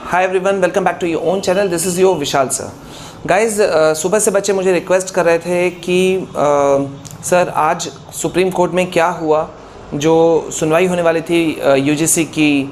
Hi everyone, welcome back to your own channel. This is your Vishal sir. Guys, सुबह से बच्चे मुझे request कर रहे थे कि सर आज सुप्रीम कोर्ट में क्या हुआ, जो सुनवाई होने वाली थी यूजीसी की,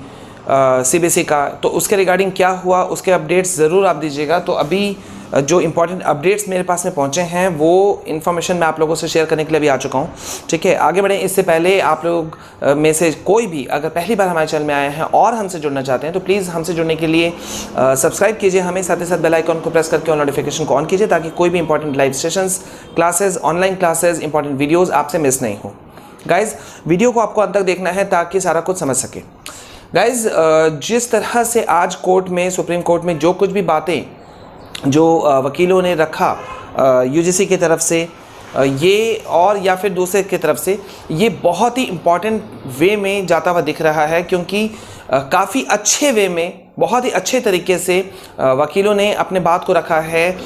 सीबीएसई का, तो उसके रिगार्डिंग क्या हुआ, उसके अपडेट्स ज़रूर आप दीजिएगा। तो अभी जो इम्पॉर्टेंट अपडेट्स मेरे पास में पहुंचे हैं वो इन्फॉर्मेशन मैं आप लोगों से शेयर करने के लिए भी आ चुका हूं। ठीक है, आगे बढ़ें इससे पहले आप लोग में से कोई भी अगर पहली बार हमारे चैनल में आए हैं और हमसे जुड़ना चाहते हैं तो प्लीज़ हमसे जुड़ने के लिए सब्सक्राइब कीजिए हमें, साथ ही साथ बेल आइकन को प्रेस करके और नोटिफिकेशन को ऑन कीजिए ताकि कोई भी important live sessions, classes, online classes, important videos आपसे मिस नहीं हो। गाइज, वीडियो को आपको अंत तक देखना है ताकि सारा कुछ समझ सके। गाइज, जिस तरह से आज कोर्ट में, सुप्रीम कोर्ट में जो कुछ भी बातें जो वकीलों ने रखा यूजीसी की तरफ से ये और या फिर दूसरे की तरफ से, ये बहुत ही इम्पॉर्टेंट वे में जाता हुआ दिख रहा है, क्योंकि काफ़ी अच्छे वे में, बहुत ही अच्छे तरीके से वकीलों ने अपने बात को रखा है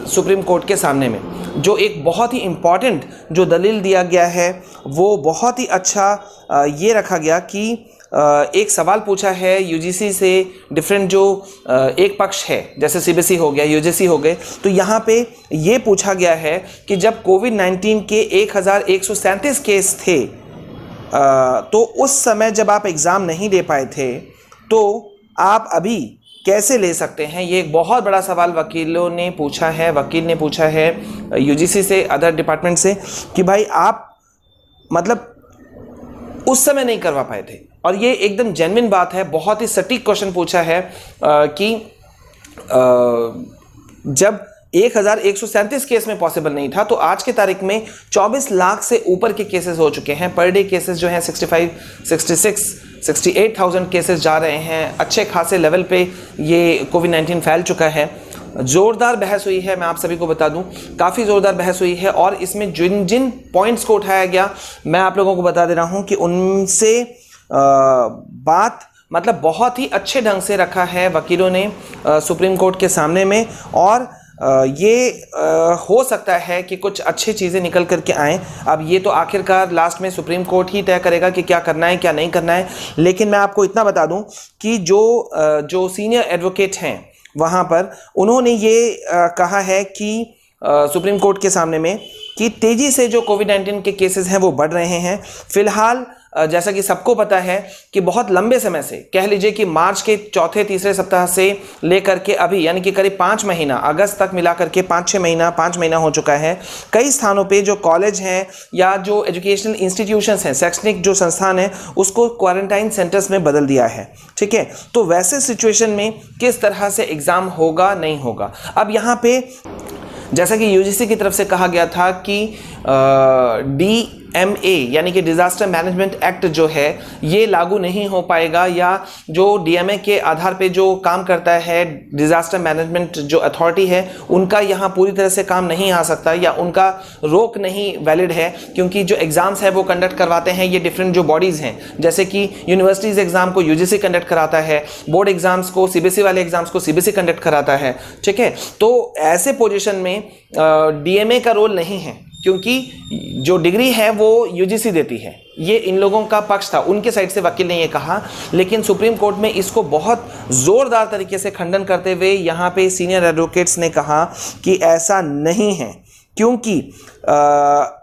सुप्रीम कोर्ट के सामने में। जो एक बहुत ही इम्पॉर्टेंट जो दलील दिया गया है वो बहुत ही अच्छा ये रखा गया कि एक सवाल पूछा है यूजीसी से, डिफरेंट जो एक पक्ष है, जैसे सीबीएसई हो गया, यूजीसी हो गए, तो यहाँ पे ये पूछा गया है कि जब कोविड-19 के 1137 केस थे तो उस समय जब आप एग्ज़ाम नहीं दे पाए थे तो आप अभी कैसे ले सकते हैं। ये एक बहुत बड़ा सवाल वकीलों ने पूछा है, वकील ने पूछा है यूजीसी से, अदर डिपार्टमेंट से, कि भाई आप मतलब उस समय नहीं करवा पाए थे। और ये एकदम जेन्युइन बात है, बहुत ही सटीक क्वेश्चन पूछा है कि जब 1137 केस में पॉसिबल नहीं था तो आज की तारीख में 24 लाख से ऊपर के केसेस हो चुके हैं। पर डे केसेस जो हैं 65, 66, 68,000 केसेस जा रहे हैं। अच्छे खासे लेवल पे ये कोविड-19 फैल चुका है। ज़ोरदार बहस हुई है, मैं आप सभी को बता दूं, काफ़ी ज़ोरदार बहस हुई है। और इसमें जिन जिन पॉइंट्स को उठाया गया मैं आप लोगों को बता दे रहा हूं कि उनसे बात मतलब बहुत ही अच्छे ढंग से रखा है वकीलों ने सुप्रीम कोर्ट के सामने में। और ये हो सकता है कि कुछ अच्छी चीज़ें निकल करके आएँ। अब ये तो आखिरकार लास्ट में सुप्रीम कोर्ट ही तय करेगा कि क्या करना है क्या नहीं करना है। लेकिन मैं आपको इतना बता दूं कि जो सीनियर एडवोकेट हैं वहाँ पर, उन्होंने ये कहा है कि सुप्रीम कोर्ट के सामने में कि तेज़ी से जो कोविड-19 के केसेस हैं वो बढ़ रहे हैं। फ़िलहाल जैसा कि सबको पता है कि बहुत लंबे समय से, कह लीजिए कि मार्च के चौथे तीसरे सप्ताह से लेकर के अभी, यानी कि करीब 5 महीना, अगस्त तक मिला करके 5 महीना हो चुका है। कई स्थानों पे जो कॉलेज हैं या जो एजुकेशनल इंस्टीट्यूशंस हैं, शैक्षणिक जो संस्थान है, उसको क्वारंटाइन सेंटर्स में बदल दिया है। ठीक है, तो वैसे सिचुएशन में किस तरह से एग्ज़ाम होगा नहीं होगा। अब यहाँ पे जैसा कि यूजीसी की तरफ से कहा गया था कि DMA यानी कि डिज़ास्टर मैनेजमेंट एक्ट जो है ये लागू नहीं हो पाएगा, या जो DMA के आधार पे जो काम करता है, डिज़ास्टर मैनेजमेंट जो अथॉरिटी है, उनका यहाँ पूरी तरह से काम नहीं आ सकता, या उनका रोक नहीं वैलिड है, क्योंकि जो एग्ज़ाम्स है वो कंडक्ट करवाते हैं ये डिफरेंट जो बॉडीज़ हैं। जैसे कि यूनिवर्सिटीज़ एग्ज़ाम को यूजीसी कंडक्ट कराता है, बोर्ड एग्ज़ाम्स को, सीबीएसई वाले एग्ज़ाम्स को सीबीएसई कंडक्ट कराता है। ठीक है, तो ऐसे पोजिशन में DMA का रोल नहीं है, क्योंकि जो डिग्री है वो यूजीसी देती है। ये इन लोगों का पक्ष था, उनके साइड से वकील ने ये कहा। लेकिन सुप्रीम कोर्ट में इसको बहुत ज़ोरदार तरीके से खंडन करते हुए यहाँ पे सीनियर एडवोकेट्स ने कहा कि ऐसा नहीं है, क्योंकि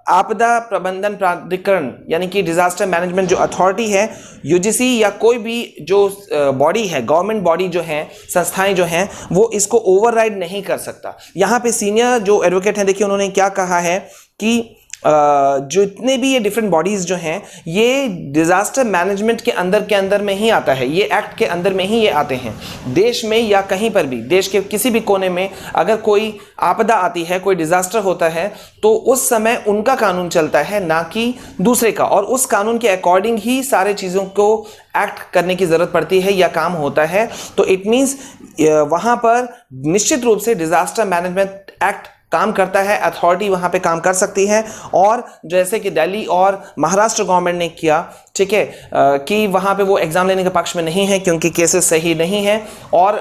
आपदा प्रबंधन प्राधिकरण यानी कि डिज़ास्टर मैनेजमेंट जो अथॉरिटी है, यूजीसी या कोई भी जो बॉडी है, गवर्नमेंट बॉडी जो है, संस्थाएं जो हैं, वो इसको ओवरराइड नहीं कर सकता। यहाँ पे सीनियर जो एडवोकेट हैं, देखिए उन्होंने क्या कहा है कि जितने भी ये डिफरेंट बॉडीज जो हैं ये डिजास्टर मैनेजमेंट के अंदर में ही आता है, ये एक्ट के अंदर में ही ये आते हैं। देश में या कहीं पर भी, देश के किसी भी कोने में अगर कोई आपदा आती है, कोई डिजास्टर होता है, तो उस समय उनका कानून चलता है, ना कि दूसरे का, और उस कानून के अकॉर्डिंग ही सारे चीज़ों को एक्ट करने की ज़रूरत पड़ती है या काम होता है। तो इट मीन्स वहाँ पर निश्चित रूप से डिजास्टर मैनेजमेंट एक्ट काम करता है, अथॉरिटी वहाँ पे काम कर सकती है। और जैसे कि दिल्ली और महाराष्ट्र गवर्नमेंट ने किया, ठीक है, कि वहाँ पे वो एग्ज़ाम लेने के पक्ष में नहीं है क्योंकि केसेस सही नहीं है। और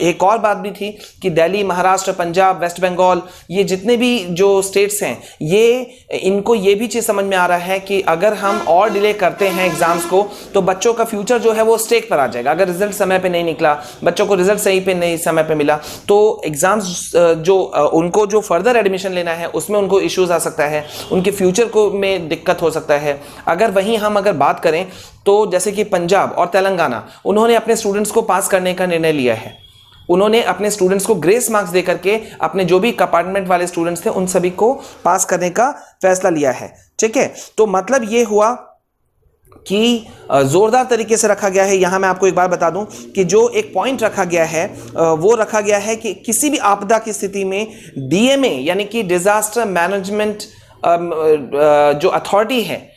एक और बात भी थी कि दिल्ली, महाराष्ट्र, पंजाब, वेस्ट बंगाल, ये जितने भी जो स्टेट्स हैं, इनको ये भी चीज़ समझ में आ रहा है कि अगर हम और डिले करते हैं एग्ज़ाम्स को तो बच्चों का फ्यूचर जो है वो स्टेक पर आ जाएगा। अगर रिजल्ट समय पे नहीं निकला, बच्चों को रिजल्ट सही पे नहीं समय पे मिला, तो एग्ज़ाम्स जो उनको जो फर्दर एडमिशन लेना है उसमें उनको इश्यूज आ सकता है, उनके फ्यूचर को में दिक्कत हो सकता है। अगर बात करें तो जैसे कि पंजाब और तेलंगाना, उन्होंने अपने स्टूडेंट्स को पास करने का निर्णय लिया है। उन्होंने अपने स्टूडेंट्स को ग्रेस मार्क्स देकर के अपने जो भी कंपार्टमेंट वाले स्टूडेंट्स थे उन सभी को पास करने का फैसला लिया है, ठीक है। तो मतलब ये हुआ कि जोरदार तरीके से रखा गया है। यहां मैं आपको एक बार बता दूं कि जो एक पॉइंट रखा गया है वो रखा गया है कि किसी भी आपदा की स्थिति में डीएमए यानी कि डिजास्टर मैनेजमेंट जो अथॉरिटी है,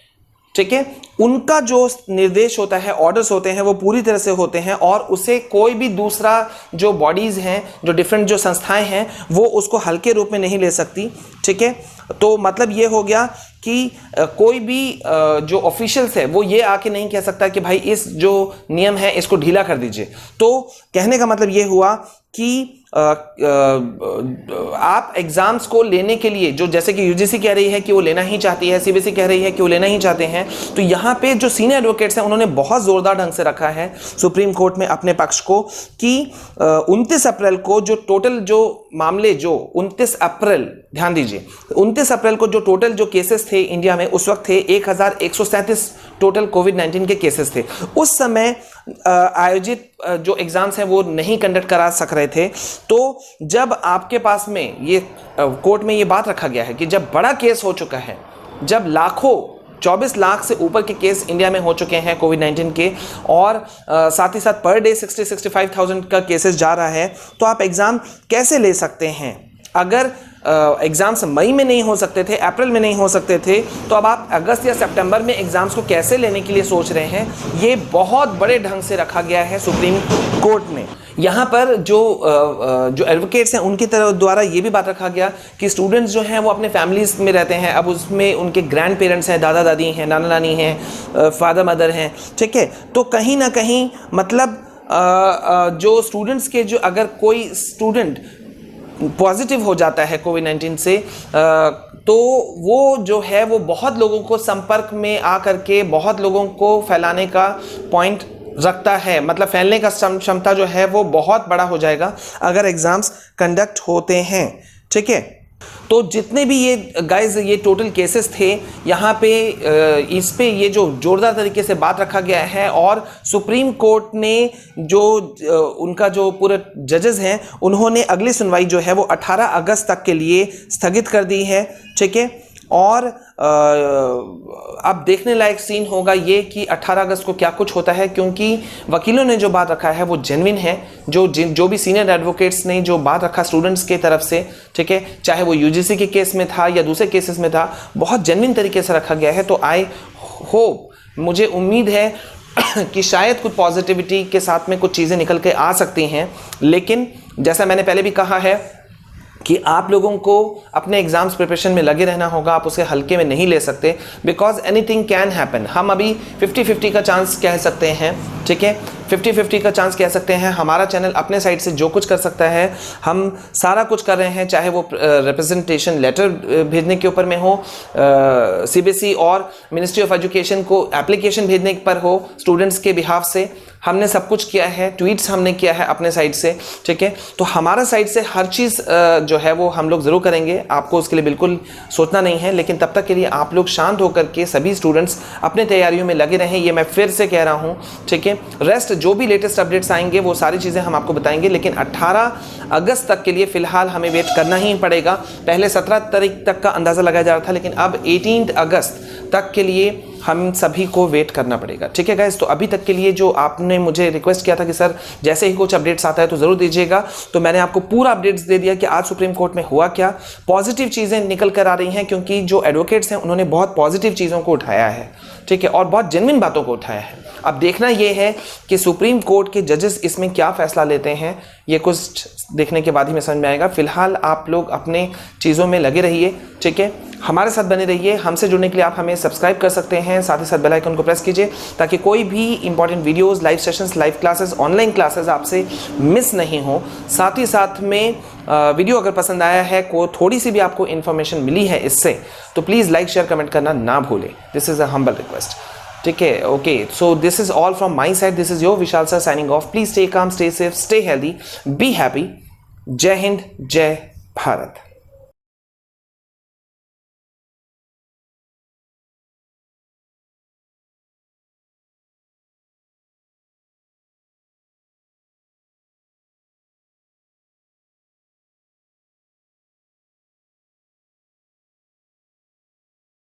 ठीक है, उनका जो निर्देश होता है, ऑर्डर्स होते हैं, वो पूरी तरह से होते हैं और उसे कोई भी दूसरा जो बॉडीज हैं, जो डिफरेंट जो संस्थाएं हैं, वो उसको हल्के रूप में नहीं ले सकती, ठीक है। तो मतलब ये हो गया कि कोई भी जो ऑफिशियल्स है वो ये आके नहीं कह सकता कि भाई इस जो नियम है इसको ढीला कर दीजिए। तो कहने का मतलब ये हुआ कि आप एग्जाम्स को लेने के लिए, जो जैसे कि यूजीसी कह रही है कि वो लेना ही चाहती है, सीबीएसई कह रही है कि वो लेना ही चाहते हैं, तो यहाँ पे जो सीनियर एडवोकेट्स हैं उन्होंने बहुत जोरदार ढंग से रखा है सुप्रीम कोर्ट में अपने पक्ष को कि 29 अप्रैल को जो टोटल जो मामले, जो 29 अप्रैल, ध्यान दीजिए, 29 अप्रैल को जो टोटल जो केसेस थे इंडिया में उस वक्त थे 1137 टोटल कोविड-19 के केसेस थे। उस समय आयोजित जो एग्जाम्स हैं वो नहीं कंडक्ट करा सक रहे थे। तो जब आपके पास में ये कोर्ट में ये बात रखा गया है कि जब बड़ा केस हो चुका है, जब लाखों 24 लाख से ऊपर के केस इंडिया में हो चुके हैं कोविड-19 के, और साथ ही साथ पर डे 60-65,000 का केसेस जा रहा है, तो आप एग्ज़ाम कैसे ले सकते हैं? अगर एग्ज़ाम्स मई में नहीं हो सकते थे, अप्रैल में नहीं हो सकते थे, तो अब आप अगस्त या सितंबर में एग्ज़ाम्स को कैसे लेने के लिए सोच रहे हैं? ये बहुत बड़े ढंग से रखा गया है सुप्रीम कोर्ट में। यहाँ पर जो एडवोकेट्स हैं उनकी तरफ द्वारा ये भी बात रखा गया कि स्टूडेंट्स जो हैं वो अपने फैमिलीज में रहते हैं, अब उसमें उनके ग्रैंड पेरेंट्स हैं, दादा दादी हैं, नाना नानी हैं, फादर मदर हैं, ठीक है। तो कहीं ना कहीं मतलब जो स्टूडेंट्स के, जो अगर कोई स्टूडेंट पॉजिटिव हो जाता है कोविड-19 से, तो वो जो है वो बहुत लोगों को संपर्क में आकर के बहुत लोगों को फैलाने का पॉइंट रखता है, मतलब फैलने का क्षमता जो है वो बहुत बड़ा हो जाएगा अगर एग्जाम्स कंडक्ट होते हैं, ठीक है। तो जितने भी ये गाइज ये टोटल केसेस थे यहाँ पे, इस पे ये जो जोरदार तरीके से बात रखा गया है, और सुप्रीम कोर्ट ने जो उनका जो पूरे जजेस हैं उन्होंने अगली सुनवाई जो है वो 18 अगस्त तक के लिए स्थगित कर दी है, ठीक है। और अब देखने लायक सीन होगा ये कि 18 अगस्त को क्या कुछ होता है, क्योंकि वकीलों ने जो बात रखा है वो जेन्युइन है। जो भी सीनियर एडवोकेट्स ने जो बात रखा स्टूडेंट्स के तरफ से, ठीक है, चाहे वो यूजीसी के केस में था या दूसरे केसेस में था, बहुत जेन्युइन तरीके से रखा गया है। तो आई होप, मुझे उम्मीद है कि शायद कुछ पॉजिटिविटी के साथ में कुछ चीज़ें निकल के आ सकती हैं। लेकिन जैसा मैंने पहले भी कहा है कि आप लोगों को अपने एग्जाम्स प्रिपरेशन में लगे रहना होगा, आप उसे हल्के में नहीं ले सकते, बिकॉज एनीथिंग कैन हैपन। हम अभी 50-50 का चांस कह सकते हैं, ठीक है, 50-50 का चांस कह सकते हैं। हमारा चैनल अपने साइड से जो कुछ कर सकता है हम सारा कुछ कर रहे हैं, चाहे वो रिप्रेजेंटेशन लेटर भेजने के ऊपर में हो, सीबीएसई और मिनिस्ट्री ऑफ एजुकेशन को एप्लीकेशन भेजने पर हो स्टूडेंट्स के बिहाफ से, हमने सब कुछ किया है, ट्वीट्स हमने किया है अपने साइड से, ठीक है। तो हमारा साइड से हर चीज़ जो है वो हम लोग ज़रूर करेंगे, आपको उसके लिए बिल्कुल सोचना नहीं है। लेकिन तब तक के लिए आप लोग शांत होकर के सभी स्टूडेंट्स अपने तैयारियों में लगे रहें, ये मैं फिर से कह रहा हूँ, ठीक है। रेस्ट जो भी लेटेस्ट अपडेट्स आएंगे वो सारी चीज़ें हम आपको बताएंगे, लेकिन 18 अगस्त तक के लिए फ़िलहाल हमें वेट करना ही पड़ेगा। पहले 17 तारीख तक का अंदाज़ा लगाया जा रहा था, लेकिन अब 18 अगस्त तक के लिए हम सभी को वेट करना पड़ेगा, ठीक है गाइस। तो अभी तक के लिए जो आपने मुझे रिक्वेस्ट किया था कि सर जैसे ही कुछ अपडेट्स आता है तो ज़रूर दीजिएगा, तो मैंने आपको पूरा अपडेट्स दे दिया कि आज सुप्रीम कोर्ट में हुआ क्या। पॉजिटिव चीज़ें निकल कर आ रही हैं, क्योंकि जो एडवोकेट्स हैं उन्होंने बहुत पॉजिटिव चीज़ों को उठाया है, ठीक है, और बहुत जेन्युइन बातों को उठाया है। अब देखना यह है कि सुप्रीम कोर्ट के जजेस इसमें क्या फैसला लेते हैं, ये कुछ देखने के बाद ही में समझ में आएगा। फिलहाल आप लोग अपने चीज़ों में लगे रहिए, ठीक है, हमारे साथ बने रहिए। हमसे जुड़ने के लिए आप हमें सब्सक्राइब कर सकते हैं, साथ ही साथ बेल आइकन को प्रेस कीजिए ताकि कोई भी important videos, live sessions, live classes, online classes आपसे मिस नहीं हो। साथ ही साथ में वीडियो अगर पसंद आया है, को थोड़ी सी भी आपको इन्फॉर्मेशन मिली है इससे, तो प्लीज़ लाइक शेयर कमेंट करना ना भूलें। This is a humble request, ठीक है। Okay, so this is all from my side. This is your Vishal sir signing off. Please stay calm, stay safe, stay healthy, be happy. जय हिंद, जय भारत।